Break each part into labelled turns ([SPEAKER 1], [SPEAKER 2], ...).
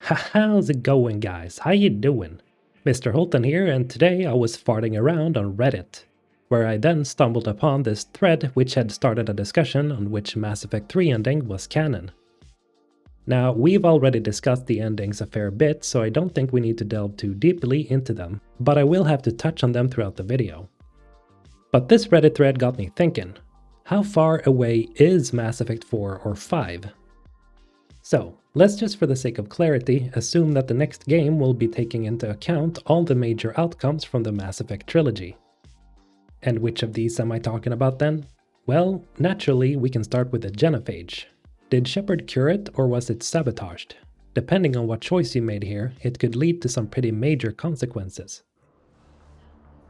[SPEAKER 1] How's it going, guys? How you doing? Mr. Holton here, and today I was farting around on Reddit, where I then stumbled upon this thread which had started a discussion on which Mass Effect 3 ending was canon. Now, we've already discussed the endings a fair bit, so I don't think we need to delve too deeply into them, but I will have to touch on them throughout the video. But this Reddit thread got me thinking, how far away is Mass Effect 4 or 5? So, let's just for the sake of clarity assume that the next game will be taking into account all the major outcomes from the Mass Effect trilogy. And which of these am I talking about then? Well, naturally we can start with the genophage. Did Shepard cure it or was it sabotaged? Depending on what choice you made here, it could lead to some pretty major consequences.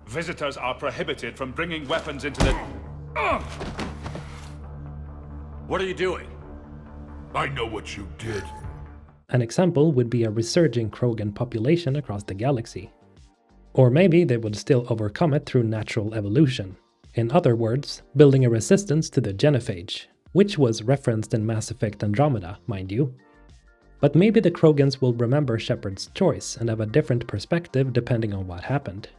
[SPEAKER 2] Visitors are prohibited from bringing weapons into the...
[SPEAKER 3] What are you doing?
[SPEAKER 4] I know what you did.
[SPEAKER 1] An example would be a resurging Krogan population across the galaxy. Or maybe they would still overcome it through natural evolution. In other words, building a resistance to the genophage, which was referenced in Mass Effect Andromeda, mind you. But maybe the Krogans will remember Shepard's choice and have a different perspective depending on what happened.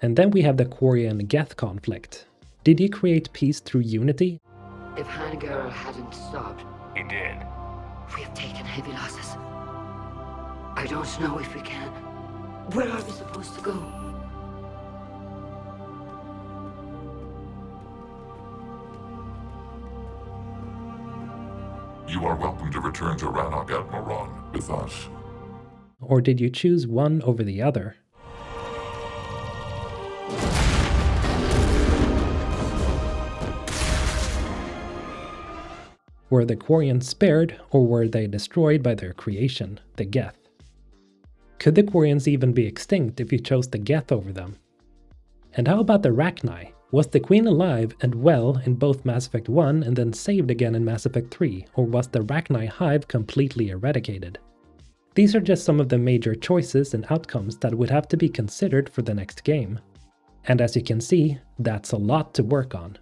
[SPEAKER 1] And then we have the Quarian-Geth conflict. Did he create peace through unity?
[SPEAKER 5] If Hanagar hadn't stopped,
[SPEAKER 3] He did.
[SPEAKER 5] we have taken heavy losses. I don't know if we can. Where are we supposed to go?
[SPEAKER 4] You are welcome to return to Rannoch Admiral with us.
[SPEAKER 1] Or did you choose one over the other? Were the Quarians spared, or were they destroyed by their creation, the Geth? Could the Quarians even be extinct if you chose the Geth over them? And how about the Rachni? Was the Queen alive and well in both Mass Effect 1 and then saved again in Mass Effect 3, or was the Rachni hive completely eradicated? These are just some of the major choices and outcomes that would have to be considered for the next game. And as you can see, that's a lot to work on.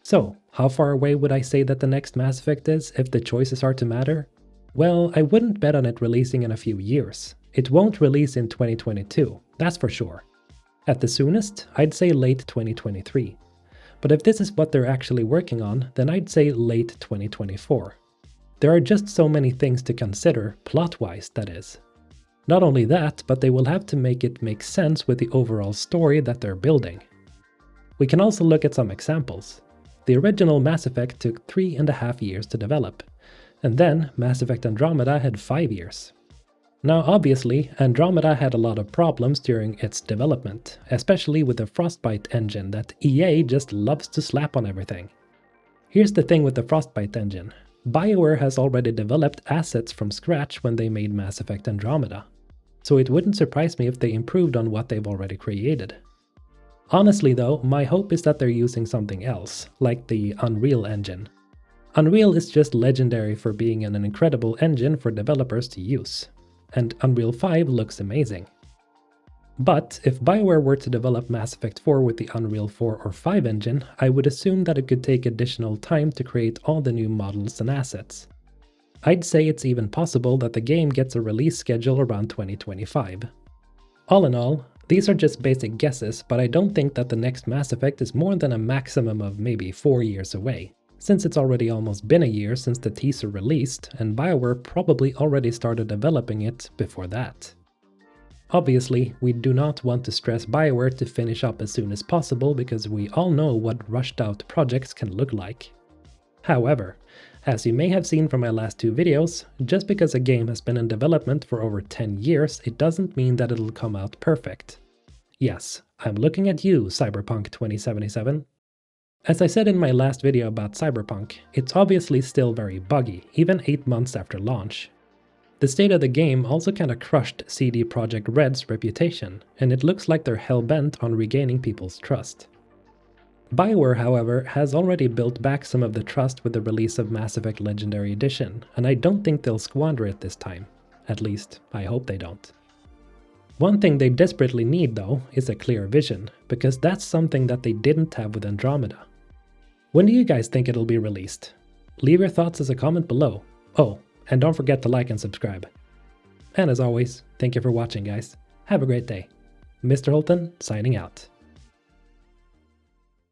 [SPEAKER 1] So, how far away would I say that the next Mass Effect is if the choices are to matter? Well, I wouldn't bet on it releasing in a few years. It won't release in 2022, that's for sure. At the soonest, I'd say late 2023. But if this is what they're actually working on, then I'd say late 2024. There are just so many things to consider, plot-wise that is. Not only that, but they will have to make it make sense with the overall story that they're building. We can also look at some examples. The original Mass Effect took 3.5 years to develop, and then Mass Effect Andromeda had 5 years. Now obviously, Andromeda had a lot of problems during its development, especially with the Frostbite engine that EA just loves to slap on everything. Here's the thing with the Frostbite engine. BioWare has already developed assets from scratch when they made Mass Effect Andromeda, so it wouldn't surprise me if they improved on what they've already created. Honestly though, my hope is that they're using something else, like the Unreal Engine. Unreal is just legendary for being an incredible engine for developers to use, and Unreal 5 looks amazing. But if BioWare were to develop Mass Effect 4 with the Unreal 4 or 5 engine, I would assume that it could take additional time to create all the new models and assets. I'd say it's even possible that the game gets a release schedule around 2025. All in all, these are just basic guesses, but I don't think that the next Mass Effect is more than a maximum of maybe 4 years away, since it's already almost been a year since the teaser released, and BioWare probably already started developing it before that. Obviously, we do not want to stress BioWare to finish up as soon as possible because we all know what rushed out projects can look like. However, as you may have seen from my last 2 videos, just because a game has been in development for over 10 years, it doesn't mean that it'll come out perfect. Yes, I'm looking at you, Cyberpunk 2077. As I said in my last video about Cyberpunk, it's obviously still very buggy, even 8 months after launch. The state of the game also kinda crushed CD Projekt Red's reputation, and it looks like they're hell-bent on regaining people's trust. BioWare, however, has already built back some of the trust with the release of Mass Effect Legendary Edition, and I don't think they'll squander it this time. At least, I hope they don't. One thing they desperately need, though, is a clear vision, because that's something that they didn't have with Andromeda. When do you guys think it'll be released? Leave your thoughts as a comment below. Oh, and don't forget to like and subscribe. And as always, thank you for watching, guys. Have a great day. Mr. Holton, signing out.